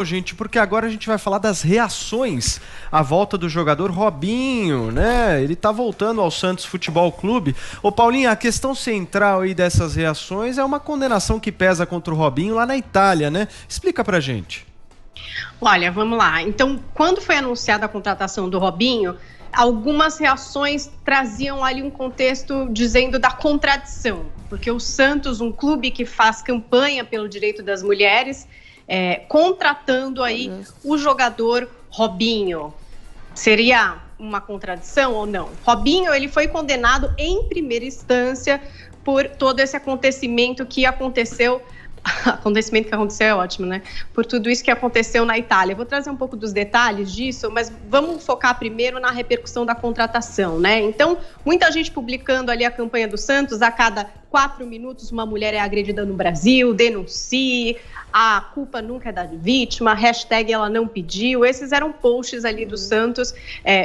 Gente, porque agora a gente vai falar das reações à volta do jogador Robinho, né? Ele tá voltando ao Santos Futebol Clube. Ô Paulinha, a questão central aí dessas reações é uma condenação que pesa contra o Robinho lá na Itália, né? Explica pra gente. Olha, vamos lá. Então, quando foi anunciada a contratação do Robinho, algumas reações traziam ali um contexto dizendo da contradição, porque o Santos, um clube que faz campanha pelo direito das mulheres, contratando aí o jogador Robinho. Seria uma contradição ou não? Robinho, ele foi condenado em primeira instância por todo esse acontecimento que aconteceu. Acontecimento que aconteceu é ótimo, né? Por tudo isso que aconteceu na Itália. Eu vou trazer um pouco dos detalhes disso, mas vamos focar primeiro na repercussão da contratação, né? Então, muita gente publicando ali a campanha do Santos, a cada 4 minutos uma mulher é agredida no Brasil, denuncie, a culpa nunca é da vítima, hashtag ela não pediu. Esses eram posts ali do Santos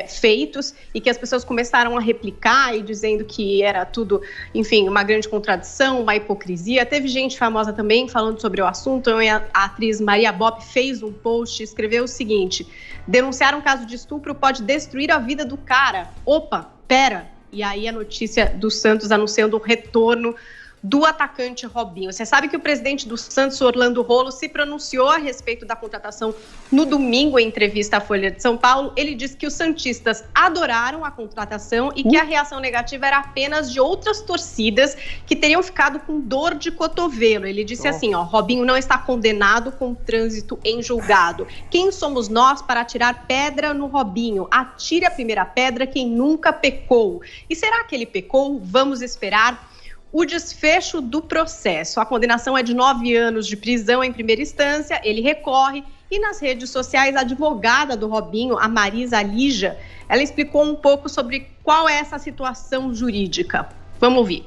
feitos e que as pessoas começaram a replicar e dizendo que era tudo, enfim, uma grande contradição, uma hipocrisia. Teve gente famosa também falando sobre o assunto. A atriz Maria Bopp fez um post, escreveu o seguinte: denunciar um caso de estupro pode destruir a vida do cara. Opa, pera. E aí a notícia do Santos anunciando o retorno do atacante Robinho. Você sabe que o presidente do Santos, Orlando Rolo, se pronunciou a respeito da contratação no domingo em entrevista à Folha de São Paulo. Ele disse que os santistas adoraram a contratação e que a reação negativa era apenas de outras torcidas que teriam ficado com dor de cotovelo. Ele disse assim, Robinho não está condenado com trânsito em julgado. Quem somos nós para atirar pedra no Robinho? Atire a primeira pedra quem nunca pecou. E será que ele pecou? Vamos esperar o desfecho do processo. A condenação é de 9 anos de prisão em primeira instância, ele recorre e nas redes sociais a advogada do Robinho, a Marisa Lígia, ela explicou um pouco sobre qual é essa situação jurídica. Vamos ouvir.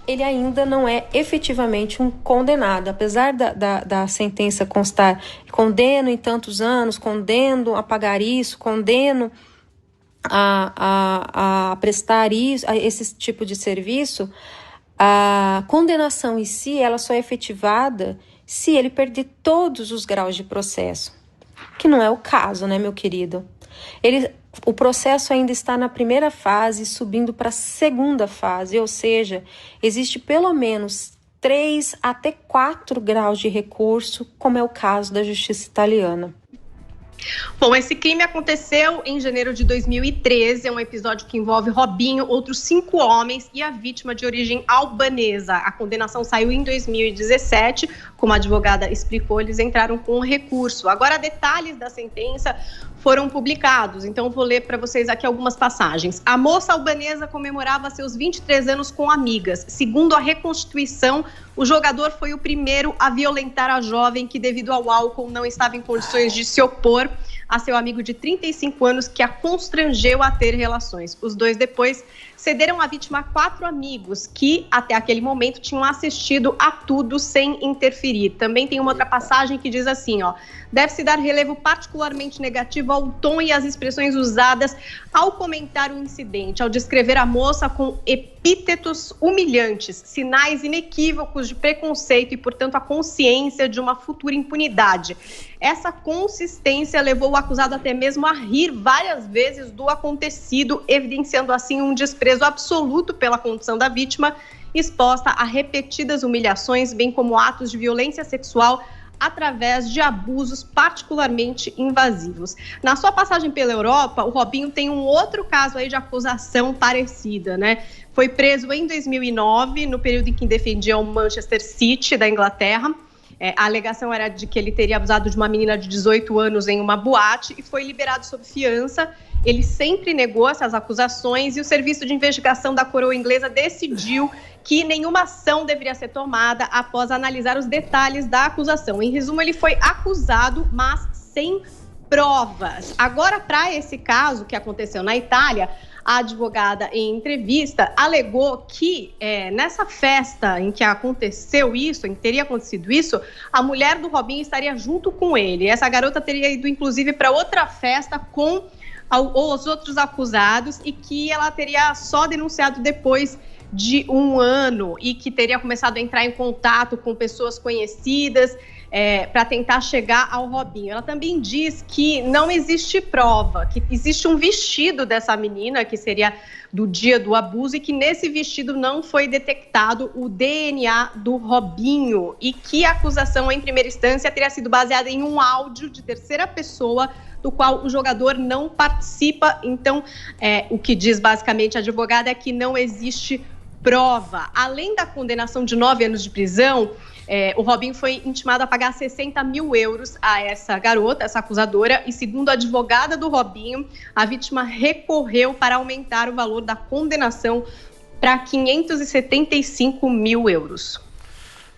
Ele ainda não é efetivamente um condenado, apesar da sentença constar, condeno em tantos anos, condeno a pagar isso, condeno a prestar isso, a esse tipo de serviço. A condenação em si, ela só é efetivada se ele perder todos os graus de processo, que não é o caso, né, meu querido? O processo ainda está na primeira fase, subindo para a segunda fase, ou seja, existe pelo menos 3 até 4 graus de recurso, como é o caso da justiça italiana. Bom, esse crime aconteceu em janeiro de 2013, é um episódio que envolve Robinho, outros 5 homens e a vítima de origem albanesa. A condenação saiu em 2017, como a advogada explicou, eles entraram com um recurso. Agora, detalhes da sentença foram publicados, então vou ler para vocês aqui algumas passagens. A moça albanesa comemorava seus 23 anos com amigas. Segundo a reconstituição, o jogador foi o primeiro a violentar a jovem que, devido ao álcool, não estava em condições de se opor a seu amigo de 35 anos que a constrangeu a ter relações. Os dois depois cederam a vítima a 4 amigos que, até aquele momento, tinham assistido a tudo sem interferir. Também tem uma outra passagem que diz assim, deve-se dar relevo particularmente negativo ao tom e às expressões usadas ao comentar o incidente, ao descrever a moça com epítetos humilhantes, sinais inequívocos de preconceito e, portanto, a consciência de uma futura impunidade. Essa consistência levou o acusado até mesmo a rir várias vezes do acontecido, evidenciando assim um desprezo absoluto pela condição da vítima, exposta a repetidas humilhações, bem como atos de violência sexual através de abusos particularmente invasivos. Na sua passagem pela Europa, o Robinho tem um outro caso aí de acusação parecida, né? Foi preso em 2009, no período em que defendia o Manchester City da Inglaterra. A alegação era de que ele teria abusado de uma menina de 18 anos em uma boate e foi liberado sob fiança. Ele sempre negou essas acusações e o Serviço de Investigação da Coroa Inglesa decidiu que nenhuma ação deveria ser tomada após analisar os detalhes da acusação. Em resumo, ele foi acusado, mas sem provas. Agora, para esse caso que aconteceu na Itália, a advogada, em entrevista, alegou que nessa festa em que aconteceu isso, em que teria acontecido isso, a mulher do Robinho estaria junto com ele. Essa garota teria ido, inclusive, para outra festa com os outros acusados e que ela teria só denunciado depois de 1 ano e que teria começado a entrar em contato com pessoas conhecidas para tentar chegar ao Robinho. Ela também diz que não existe prova, que existe um vestido dessa menina, que seria do dia do abuso, e que nesse vestido não foi detectado o DNA do Robinho, e que a acusação em primeira instância teria sido baseada em um áudio de terceira pessoa do qual o jogador não participa. Então, o que diz basicamente a advogada é que não existe prova. Além da condenação de 9 anos de prisão, o Robinho foi intimado a pagar 60 mil euros a essa garota, essa acusadora, e segundo a advogada do Robinho, a vítima recorreu para aumentar o valor da condenação para 575 mil euros.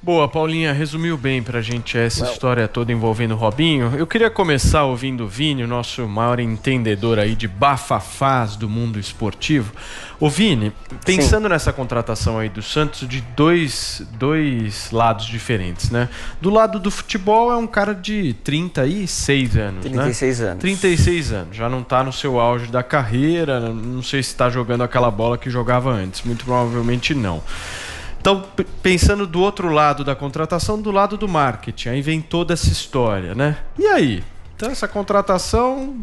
Boa, Paulinha, resumiu bem pra gente essa história toda envolvendo o Robinho. Eu queria começar ouvindo o Vini, o nosso maior entendedor aí de bafafás do mundo esportivo. Ô Vini, pensando nessa contratação aí do Santos, de dois lados diferentes, né? Do lado do futebol é um cara de 36 anos, 36 né? anos. 36 anos, já não tá no seu auge da carreira, não sei se tá jogando aquela bola que jogava antes, muito provavelmente não. Então, pensando do outro lado da contratação, do lado do marketing, aí vem toda essa história, né? E aí? Então, essa contratação,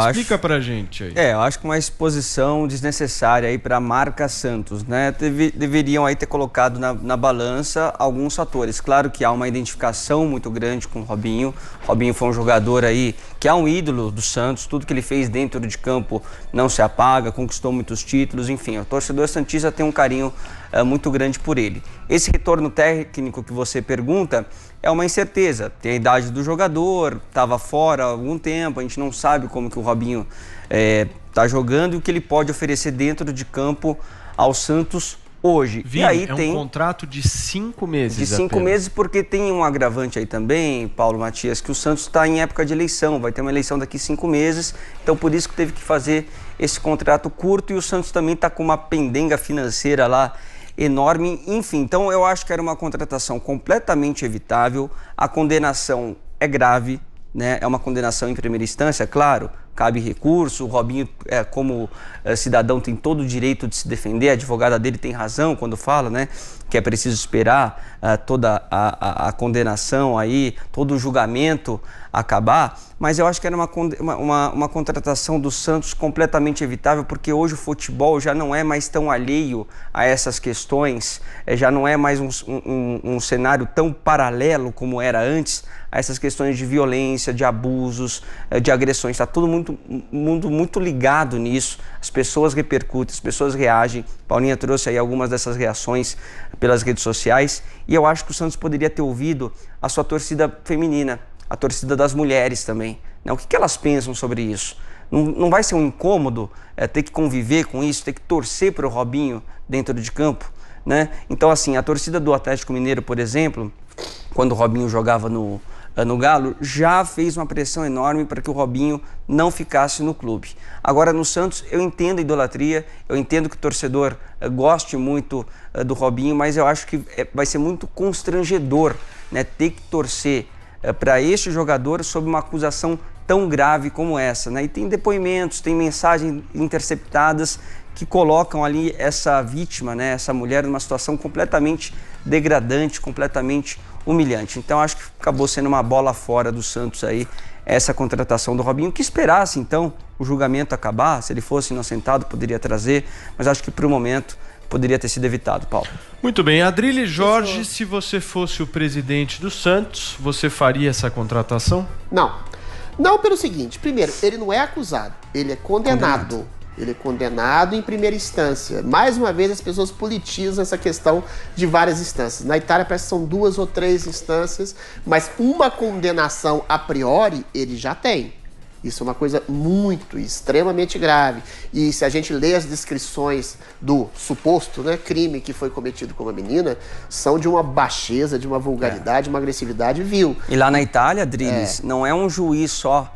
explica pra gente aí. Eu acho que uma exposição desnecessária aí para a marca Santos, né? Deveriam aí ter colocado na balança alguns fatores. Claro que há uma identificação muito grande com o Robinho. Robinho foi um jogador aí que é um ídolo do Santos, tudo que ele fez dentro de campo não se apaga, conquistou muitos títulos, enfim, o torcedor santista tem um carinho muito grande por ele. Esse retorno técnico que você pergunta é uma incerteza, tem a idade do jogador, estava fora há algum tempo, a gente não sabe como que o Robinho está jogando e o que ele pode oferecer dentro de campo ao Santos hoje. Vini, e aí um contrato de 5 meses. De 5 meses, porque tem um agravante aí também, Paulo Matias, que o Santos está em época de eleição, vai ter uma eleição daqui 5 meses, então por isso que teve que fazer esse contrato curto, e o Santos também está com uma pendenga financeira lá enorme, enfim, então eu acho que era uma contratação completamente evitável. A condenação é grave, né? É uma condenação em primeira instância, claro, cabe recurso, o Robinho, como cidadão, tem todo o direito de se defender, a advogada dele tem razão quando fala, né, que é preciso esperar toda a condenação aí, todo o julgamento acabar, mas eu acho que era uma contratação do Santos completamente evitável, porque hoje o futebol já não é mais tão alheio a essas questões, já não é mais um cenário tão paralelo como era antes, a essas questões de violência, de abusos, de agressões, está todo mundo muito ligado nisso, as pessoas repercutem, as pessoas reagem. Paulinha trouxe aí algumas dessas reações pelas redes sociais, e eu acho que o Santos poderia ter ouvido a sua torcida feminina, a torcida das mulheres também, né? O que elas pensam sobre isso? Não vai ser um incômodo ter que conviver com isso, ter que torcer para o Robinho dentro de campo, né? Então, assim, a torcida do Atlético Mineiro, por exemplo, quando o Robinho jogava no Galo, já fez uma pressão enorme para que o Robinho não ficasse no clube. Agora, no Santos, eu entendo a idolatria, eu entendo que o torcedor goste muito do Robinho, mas eu acho que vai ser muito constrangedor, né, ter que torcer para este jogador sob uma acusação tão grave como essa, né? E tem depoimentos, tem mensagens interceptadas que colocam ali essa vítima, né, essa mulher, numa situação completamente degradante, completamente humilhante. Então acho que acabou sendo uma bola fora do Santos aí, essa contratação do Robinho, que esperasse então o julgamento acabar, se ele fosse inocentado poderia trazer, mas acho que para o momento poderia ter sido evitado, Paulo. Muito bem, Adrilles Jorge, se você fosse o presidente do Santos, você faria essa contratação? Não pelo seguinte, primeiro, ele não é acusado, ele é condenado. Ele é condenado em primeira instância. Mais uma vez, as pessoas politizam essa questão de várias instâncias. Na Itália, parece que são 2 ou 3 instâncias, mas uma condenação a priori, ele já tem. Isso é uma coisa extremamente grave. E se a gente lê as descrições do suposto, né, crime que foi cometido com uma menina, são de uma baixeza, de uma vulgaridade, uma agressividade vil. E lá na Itália, Adrilles, não é um juiz só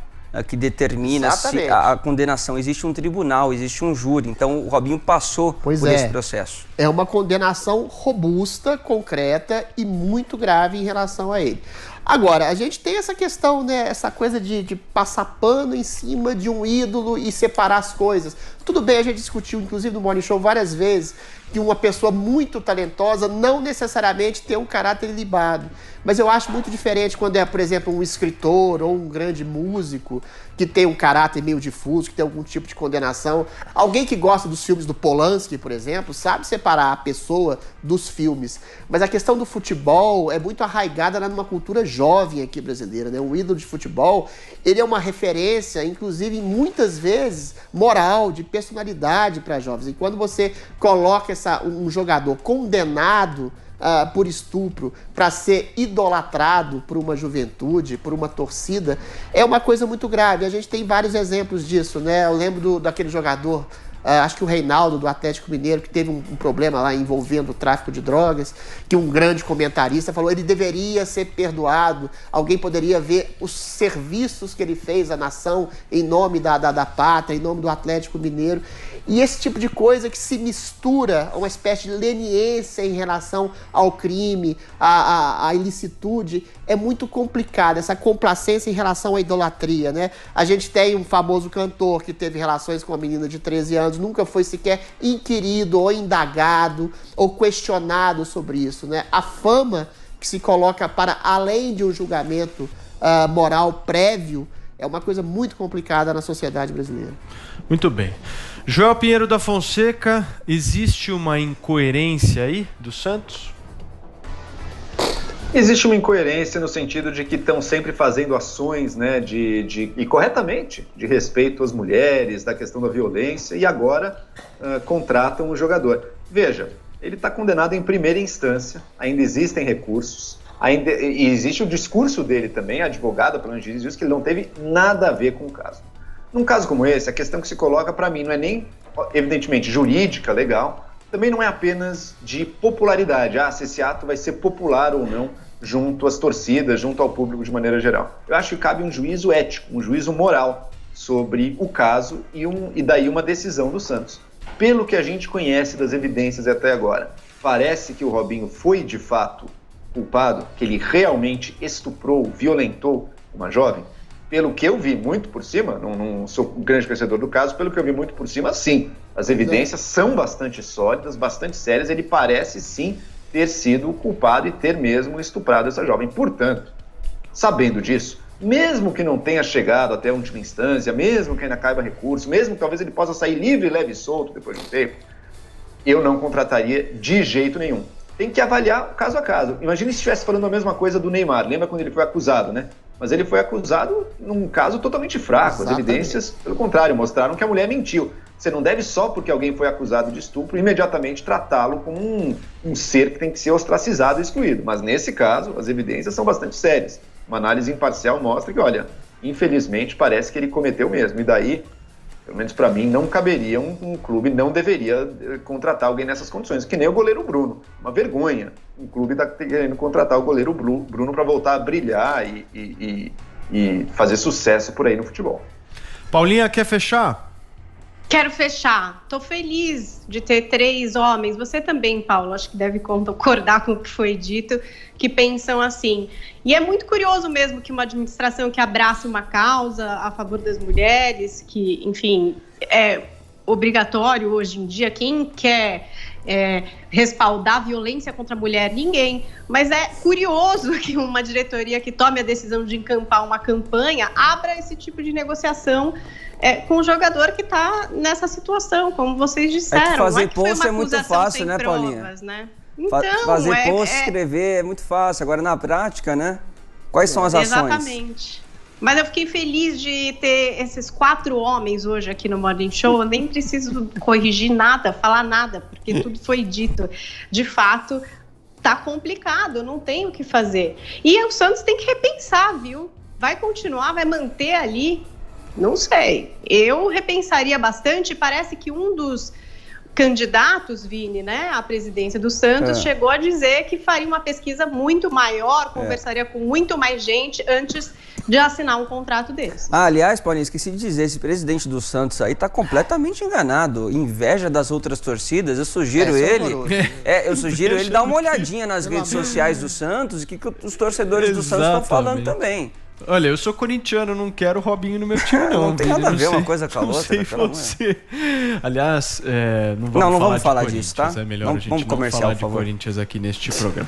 que determina se a condenação. Existe um tribunal, existe um júri. Então, o Robinho passou por esse processo. É uma condenação robusta, concreta e muito grave em relação a ele. Agora, a gente tem essa questão, né, essa coisa de passar pano em cima de um ídolo e separar as coisas. Tudo bem, a gente discutiu, inclusive no Morning Show, várias vezes, que uma pessoa muito talentosa não necessariamente tem um caráter ilibado. Mas eu acho muito diferente quando é, por exemplo, um escritor ou um grande músico que tem um caráter meio difuso, que tem algum tipo de condenação. Alguém que gosta dos filmes do Polanski, por exemplo, sabe separar a pessoa dos filmes. Mas a questão do futebol é muito arraigada numa cultura jovem aqui brasileira, né? O ídolo de futebol, ele é uma referência, inclusive, muitas vezes, moral, de personalidade para jovens. E quando você coloca um jogador condenado por estupro, para ser idolatrado por uma juventude, por uma torcida, é uma coisa muito grave. A gente tem vários exemplos disso, né? Eu lembro daquele jogador, acho que o Reinaldo, do Atlético Mineiro, que teve um problema lá envolvendo o tráfico de drogas, que um grande comentarista falou, ele deveria ser perdoado, alguém poderia ver os serviços que ele fez à nação em nome da pátria, em nome do Atlético Mineiro. E esse tipo de coisa que se mistura a uma espécie de leniência em relação ao crime, à ilicitude, é muito complicado, essa complacência em relação à idolatria, né? A gente tem um famoso cantor que teve relações com uma menina de 13 anos, nunca foi sequer inquirido ou indagado ou questionado sobre isso, né? A fama que se coloca para além de um julgamento moral prévio é uma coisa muito complicada na sociedade brasileira. Muito bem. Joel Pinheiro da Fonseca, existe uma incoerência aí do Santos? Existe uma incoerência no sentido de que estão sempre fazendo ações, né, e corretamente, de respeito às mulheres, da questão da violência, e agora contratam o jogador. Veja, ele está condenado em primeira instância, ainda existem recursos, e existe o discurso dele também, a advogada pelo juiz diz que ele não teve nada a ver com o caso. Num caso como esse, a questão que se coloca para mim não é nem, evidentemente, jurídica, legal, também não é apenas de popularidade, se esse ato vai ser popular ou não junto às torcidas, junto ao público de maneira geral. Eu acho que cabe um juízo ético, um juízo moral sobre o caso e daí uma decisão do Santos. Pelo que a gente conhece das evidências até agora, parece que o Robinho foi de fato culpado, que ele realmente estuprou, violentou uma jovem. Pelo que eu vi muito por cima, não sou um grande conhecedor do caso, pelo que eu vi muito por cima, sim. As evidências são bastante sólidas, bastante sérias, ele parece sim ter sido o culpado e ter mesmo estuprado essa jovem. Portanto, sabendo disso, mesmo que não tenha chegado até a última instância, mesmo que ainda caiba recurso, mesmo que talvez ele possa sair livre, leve e solto depois de um tempo, eu não contrataria de jeito nenhum. Tem que avaliar caso a caso. Imagina se estivesse falando a mesma coisa do Neymar. Lembra quando ele foi acusado, né? Mas ele foi acusado num caso totalmente fraco. Exatamente. As evidências, pelo contrário, mostraram que a mulher mentiu. Você não deve só porque alguém foi acusado de estupro imediatamente tratá-lo como um ser que tem que ser ostracizado e excluído. Mas nesse caso, as evidências são bastante sérias. Uma análise imparcial mostra que, olha, infelizmente parece que ele cometeu mesmo. E daí, pelo menos para mim, não caberia um clube, não deveria contratar alguém nessas condições. Que nem o goleiro Bruno. Uma vergonha. Um clube está querendo contratar o goleiro Bruno para voltar a brilhar e fazer sucesso por aí no futebol. Paulinha, quer fechar? Quero fechar. Estou feliz de ter 3 homens. Você também, Paulo, acho que deve concordar com o que foi dito, que pensam assim. E é muito curioso mesmo que uma administração que abraça uma causa a favor das mulheres, que, enfim, é obrigatório hoje em dia, quem quer respaldar a violência contra a mulher? Ninguém. Mas é curioso que uma diretoria que tome a decisão de encampar uma campanha abra esse tipo de negociação com um jogador que está nessa situação, como vocês disseram. Fazer post é muito fácil, né, Paulinha? Né? Então, fazer post, escrever é muito fácil. Agora, na prática, né? Quais são as ações? Exatamente. Mas eu fiquei feliz de ter esses 4 homens hoje aqui no Morning Show. Eu nem preciso corrigir nada, falar nada, porque tudo foi dito. De fato, tá complicado, não tem o que fazer. E o Santos tem que repensar, viu? Vai continuar, vai manter ali? Não sei. Eu repensaria bastante. Parece que um dos candidatos, Vini, né, à presidência do Santos, chegou a dizer que faria uma pesquisa muito maior, conversaria com muito mais gente antes de assinar um contrato desse. Aliás, Paulinho, esqueci de dizer, esse presidente do Santos aí tá completamente enganado. Inveja das outras torcidas, eu sugiro ele dar uma olhadinha nas redes sociais do Santos e o que os torcedores do Santos estão falando também. Olha, eu sou corintiano, não quero o Robinho no meu time, não. Não tem nada a ver uma coisa com a outra. Não sei você. Aliás, não vamos falar disso, tá? É melhor a gente não falar de Corinthians aqui neste programa.